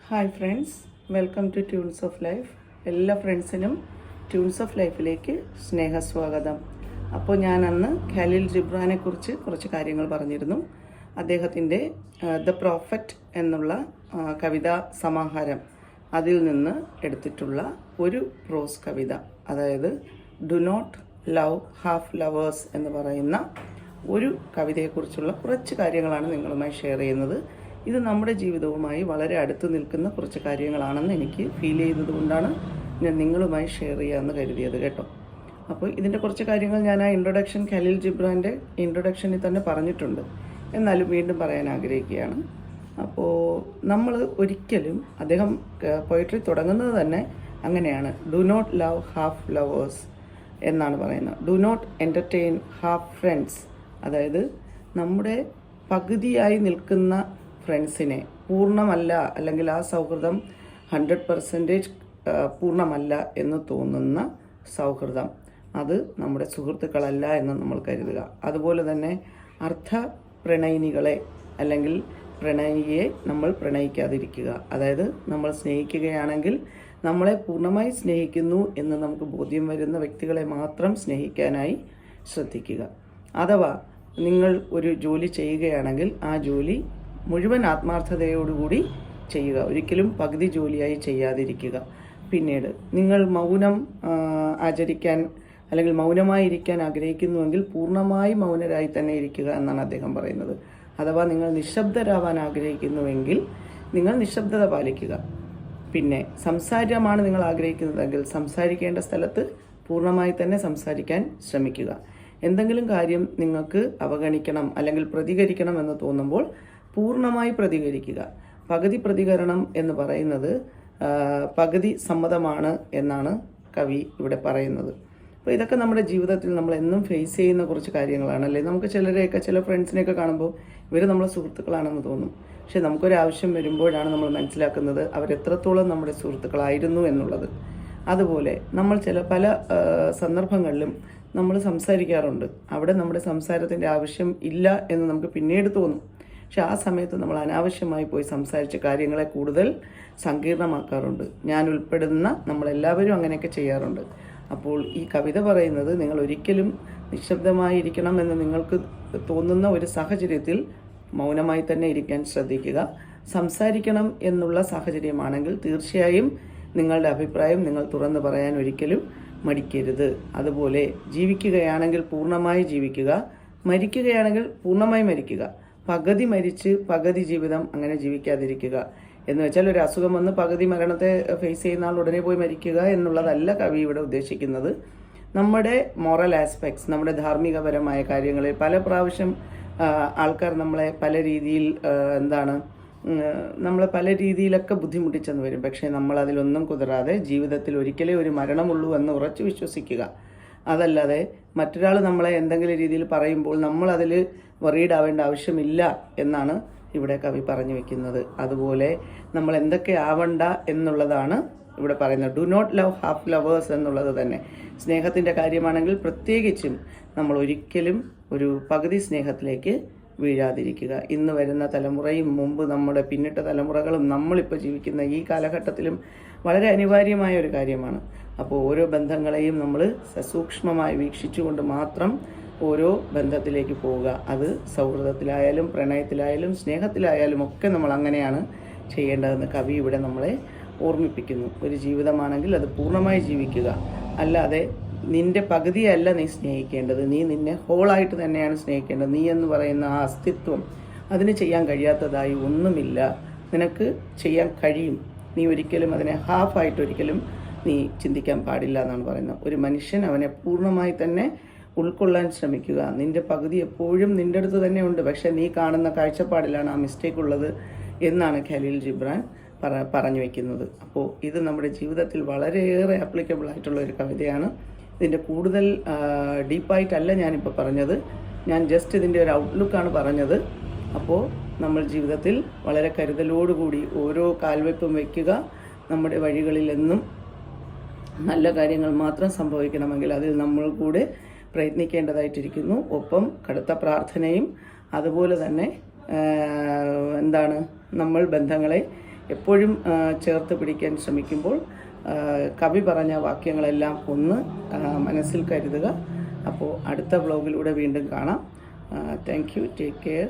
Hi friends, welcome to tunes of life. എല്ലാ ഫ്രണ്ട്സിനും tunes of ലൈഫിലേക്ക് സ്നേഹസ്വാഗതം. അപ്പോൾ ഞാൻ അന്ന് ഖലീൽ ജിബ്രാനെ കുറിച്ച് കുറച്ച് കാര്യങ്ങൾ പറഞ്ഞിരുന്നു. അദ്ദേഹത്തിൻ്റെ ദ പ്രോഫറ്റ് എന്നുള്ള കവിതാ സമാഹാരം, അതിൽ നിന്ന് എടുത്തിട്ടുള്ള ഒരു പ്രോസ് കവിത, അതായത് do not love half lovers എന്ന് പറയുന്ന ഒരു കവിതയെക്കുറിച്ചുള്ള കുറച്ച് കാര്യങ്ങളാണ് നിങ്ങളുമായി ഷെയർ ചെയ്യുന്നത്. ഇത് നമ്മുടെ ജീവിതവുമായി വളരെ അടുത്ത് നിൽക്കുന്ന കുറച്ച് കാര്യങ്ങളാണെന്ന് എനിക്ക് ഫീൽ ചെയ്തതുകൊണ്ടാണ് ഞാൻ നിങ്ങളുമായി ഷെയർ ചെയ്യാമെന്ന് കരുതിയത് കേട്ടോ. അപ്പോൾ ഇതിൻ്റെ കുറച്ച് കാര്യങ്ങൾ ഞാൻ ആ ഇൻട്രൊഡക്ഷൻ, ഖലീൽ ജിബ്രാൻ്റെ ഇൻട്രൊഡക്ഷനിൽ തന്നെ പറഞ്ഞിട്ടുണ്ട്, എന്നാലും വീണ്ടും പറയാൻ ആഗ്രഹിക്കുകയാണ്. അപ്പോൾ നമ്മൾ ഒരിക്കലും, അദ്ദേഹം പോയട്രി തുടങ്ങുന്നത് തന്നെ അങ്ങനെയാണ്, do not love half lovers എന്നാണ് പറയുന്നത്. Do not entertain half friends, അതായത് നമ്മുടെ പകുതിയായി നിൽക്കുന്ന ഫ്രണ്ട്സിനെ, പൂർണ്ണമല്ല അല്ലെങ്കിൽ ആ സൗഹൃദം 100% പൂർണ്ണമല്ല എന്ന് തോന്നുന്ന സൗഹൃദം, അത് നമ്മുടെ സുഹൃത്തുക്കളല്ല എന്ന് നമ്മൾ കരുതുക. അതുപോലെ തന്നെ അർത്ഥ പ്രണയിനികളെ അല്ലെങ്കിൽ പ്രണയിയെ നമ്മൾ പ്രണയിക്കാതിരിക്കുക. അതായത് നമ്മൾ സ്നേഹിക്കുകയാണെങ്കിൽ നമ്മളെ പൂർണ്ണമായി സ്നേഹിക്കുന്നു എന്ന് നമുക്ക് ബോധ്യം വരുന്ന വ്യക്തികളെ മാത്രം സ്നേഹിക്കാനായി ശ്രദ്ധിക്കുക. അഥവാ നിങ്ങൾ ഒരു ജോലി ചെയ്യുകയാണെങ്കിൽ ആ ജോലി മുഴുവൻ ആത്മാർത്ഥതയോടുകൂടി ചെയ്യുക, ഒരിക്കലും പകുതി ജോലിയായി ചെയ്യാതിരിക്കുക. പിന്നീട് നിങ്ങൾ മൗനം ആചരിക്കാൻ അല്ലെങ്കിൽ മൗനമായിരിക്കാൻ ആഗ്രഹിക്കുന്നുവെങ്കിൽ പൂർണ്ണമായി മൗനരായി തന്നെ ഇരിക്കുക എന്നാണ് അദ്ദേഹം പറയുന്നത്. അഥവാ നിങ്ങൾ നിശബ്ദരാവാൻ ആഗ്രഹിക്കുന്നുവെങ്കിൽ നിങ്ങൾ നിശബ്ദത പാലിക്കുക. പിന്നെ സംസാരമാണ് നിങ്ങൾ ആഗ്രഹിക്കുന്നതെങ്കിൽ സംസാരിക്കേണ്ട സ്ഥലത്ത് പൂർണ്ണമായി തന്നെ സംസാരിക്കാൻ ശ്രമിക്കുക. എന്തെങ്കിലും കാര്യം നിങ്ങൾക്ക് അവഗണിക്കണം അല്ലെങ്കിൽ പ്രതികരിക്കണം എന്ന് തോന്നുമ്പോൾ പൂർണ്ണമായി പ്രതികരിക്കുക. പകുതി പ്രതികരണം എന്ന് പറയുന്നത് പകുതി സമ്മതമാണ് എന്നാണ് കവി ഇവിടെ പറയുന്നത്. അപ്പോൾ ഇതൊക്കെ നമ്മുടെ ജീവിതത്തിൽ നമ്മൾ എന്നും ഫേസ് ചെയ്യുന്ന കുറച്ച് കാര്യങ്ങളാണ് അല്ലേ. നമുക്ക് ചില ഫ്രണ്ട്സിനെയൊക്കെ കാണുമ്പോൾ ഇവർ നമ്മളെ സുഹൃത്തുക്കളാണെന്ന് തോന്നും. പക്ഷെ നമുക്കൊരാവശ്യം വരുമ്പോഴാണ് നമ്മൾ മനസ്സിലാക്കുന്നത് അവരെത്രത്തോളം നമ്മുടെ സുഹൃത്തുക്കളായിരുന്നു എന്നുള്ളത്. അതുപോലെ നമ്മൾ പല സന്ദർഭങ്ങളിലും നമ്മൾ സംസാരിക്കാറുണ്ട്. അവിടെ നമ്മുടെ സംസാരത്തിൻ്റെ ആവശ്യം ഇല്ല എന്ന് നമുക്ക് പിന്നീട് തോന്നും. പക്ഷെ ആ സമയത്ത് നമ്മൾ അനാവശ്യമായി പോയി സംസാരിച്ച കാര്യങ്ങളെ കൂടുതൽ സങ്കീർണമാക്കാറുണ്ട്. ഞാൻ ഉൾപ്പെടുന്ന നമ്മളെല്ലാവരും അങ്ങനെയൊക്കെ ചെയ്യാറുണ്ട്. അപ്പോൾ ഈ കവിത പറയുന്നത് നിങ്ങൾ ഒരിക്കലും നിശബ്ദമായിരിക്കണം എന്ന് നിങ്ങൾക്ക് തോന്നുന്ന ഒരു സാഹചര്യത്തിൽ മൗനമായി തന്നെ ഇരിക്കാൻ ശ്രദ്ധിക്കുക. സംസാരിക്കണം എന്നുള്ള സാഹചര്യമാണെങ്കിൽ തീർച്ചയായും നിങ്ങളുടെ അഭിപ്രായം നിങ്ങൾ തുറന്നു പറയാൻ ഒരിക്കലും മടിക്കരുത്. അതുപോലെ ജീവിക്കുകയാണെങ്കിൽ പൂർണ്ണമായി ജീവിക്കുക, മരിക്കുകയാണെങ്കിൽ പൂർണ്ണമായി മരിക്കുക. പകുതി മരിച്ച് പകുതി ജീവിതം അങ്ങനെ ജീവിക്കാതിരിക്കുക. എന്ന് വെച്ചാൽ ഒരു അസുഖം വന്ന് പകുതി മരണത്തെ ഫേസ് ചെയ്യുന്ന ആൾ ഉടനെ പോയി മരിക്കുക എന്നുള്ളതല്ല കവി ഇവിടെ ഉദ്ദേശിക്കുന്നത്. നമ്മുടെ മോറൽ ആസ്പെക്ട്സ്, നമ്മുടെ ധാർമ്മികപരമായ കാര്യങ്ങളിൽ പല പ്രാവശ്യം ആൾക്കാർ നമ്മളെ പല രീതിയിൽ നമ്മളെ പല രീതിയിലൊക്കെ ബുദ്ധിമുട്ടിച്ചെന്ന് വരും. പക്ഷേ നമ്മൾ അതിലൊന്നും കുതിരാതെ ജീവിതത്തിൽ ഒരിക്കലേ ഒരു മരണമുള്ളൂ എന്ന് ഉറച്ചു വിശ്വസിക്കുക. അതല്ലാതെ മറ്റൊരാൾ നമ്മളെ എന്തെങ്കിലും രീതിയിൽ പറയുമ്പോൾ നമ്മൾ അതിൽ വറീഡ് ആവേണ്ട ആവശ്യമില്ല എന്നാണ് ഇവിടെ കവി പറഞ്ഞു വെക്കുന്നത്. അതുപോലെ നമ്മൾ എന്തൊക്കെ ആവണ്ട എന്നുള്ളതാണ് ഇവിടെ പറയുന്നത്. Do not love half lovers എന്നുള്ളത് തന്നെ സ്നേഹത്തിൻ്റെ കാര്യമാണെങ്കിൽ പ്രത്യേകിച്ചും നമ്മൾ ഒരിക്കലും ഒരു പകുതി സ്നേഹത്തിലേക്ക് വീഴാതിരിക്കുക. ഇന്ന് വരുന്ന തലമുറയും മുമ്പ് നമ്മുടെ പിന്നിട്ട തലമുറകളും നമ്മളിപ്പോൾ ജീവിക്കുന്ന ഈ കാലഘട്ടത്തിലും വളരെ അനിവാര്യമായ ഒരു കാര്യമാണ്. അപ്പോൾ ഓരോ ബന്ധങ്ങളെയും നമ്മൾ സസൂക്ഷ്മമായി വീക്ഷിച്ചുകൊണ്ട് മാത്രം ഓരോ ബന്ധത്തിലേക്ക് പോവുക. അത് സൗഹൃദത്തിലായാലും പ്രണയത്തിലായാലും സ്നേഹത്തിലായാലും ഒക്കെ നമ്മൾ അങ്ങനെയാണ് ചെയ്യേണ്ടതെന്ന് കവി ഇവിടെ നമ്മളെ ഓർമ്മിപ്പിക്കുന്നു. ഒരു ജീവിതമാണെങ്കിൽ അത് പൂർണ്ണമായി ജീവിക്കുക. അല്ലാതെ നിന്റെ പകുതിയല്ല നീ സ്നേഹിക്കേണ്ടത്, നീ നിന്നെ ഹോളായിട്ട് തന്നെയാണ് സ്നേഹിക്കേണ്ടത്. നീ എന്ന് പറയുന്ന ആ അസ്തിത്വം, അതിന് ചെയ്യാൻ കഴിയാത്തതായി ഒന്നുമില്ല. നിനക്ക് ചെയ്യാൻ കഴിയും. നീ ഒരിക്കലും അതിനെ ഹാഫായിട്ട് ഒരിക്കലും നീ ചിന്തിക്കാൻ പാടില്ല എന്നാണ് പറയുന്നത്. ഒരു മനുഷ്യൻ അവനെ പൂർണ്ണമായി തന്നെ ഉൾക്കൊള്ളാൻ ശ്രമിക്കുക. നിന്റെ പകുതി എപ്പോഴും നിൻ്റെ അടുത്ത് തന്നെ ഉണ്ട്, പക്ഷെ നീ കാണുന്ന കാഴ്ചപ്പാടിലാണ് ആ മിസ്റ്റേക്ക് ഉള്ളത് എന്നാണ് ഖലീൽ ജിബ്രാൻ പറഞ്ഞു വയ്ക്കുന്നത്. അപ്പോൾ ഇത് നമ്മുടെ ജീവിതത്തിൽ വളരെയേറെ ആപ്ലിക്കബിൾ ആയിട്ടുള്ള ഒരു കവിതയാണ്. ഇതിൻ്റെ കൂടുതൽ ഡീപ്പായിട്ടല്ല ഞാനിപ്പോൾ പറഞ്ഞത്, ഞാൻ ജസ്റ്റ് ഇതിൻ്റെ ഒരു ഔട്ട്ലുക്കാണ് പറഞ്ഞത്. അപ്പോൾ നമ്മൾ ജീവിതത്തിൽ വളരെ കരുതലോടുകൂടി ഓരോ കാൽവെപ്പും വയ്ക്കുക. നമ്മുടെ വഴികളിൽ എന്നും നല്ല കാര്യങ്ങൾ മാത്രം സംഭവിക്കണമെങ്കിൽ അതിൽ നമ്മൾ കൂടെ പ്രയത്നിക്കേണ്ടതായിട്ടിരിക്കുന്നു. ഒപ്പം കടുത്ത പ്രാർത്ഥനയും അതുപോലെ തന്നെ നമ്മൾ ബന്ധങ്ങളെ എപ്പോഴും ചേർത്ത് പിടിക്കാൻ ശ്രമിക്കുമ്പോൾ കവി പറഞ്ഞ വാക്യങ്ങളെല്ലാം ഒന്ന് മനസ്സിൽ കരുതുക. അപ്പോൾ അടുത്ത വ്ലോഗിലൂടെ വീണ്ടും കാണാം. Thank you. Take care.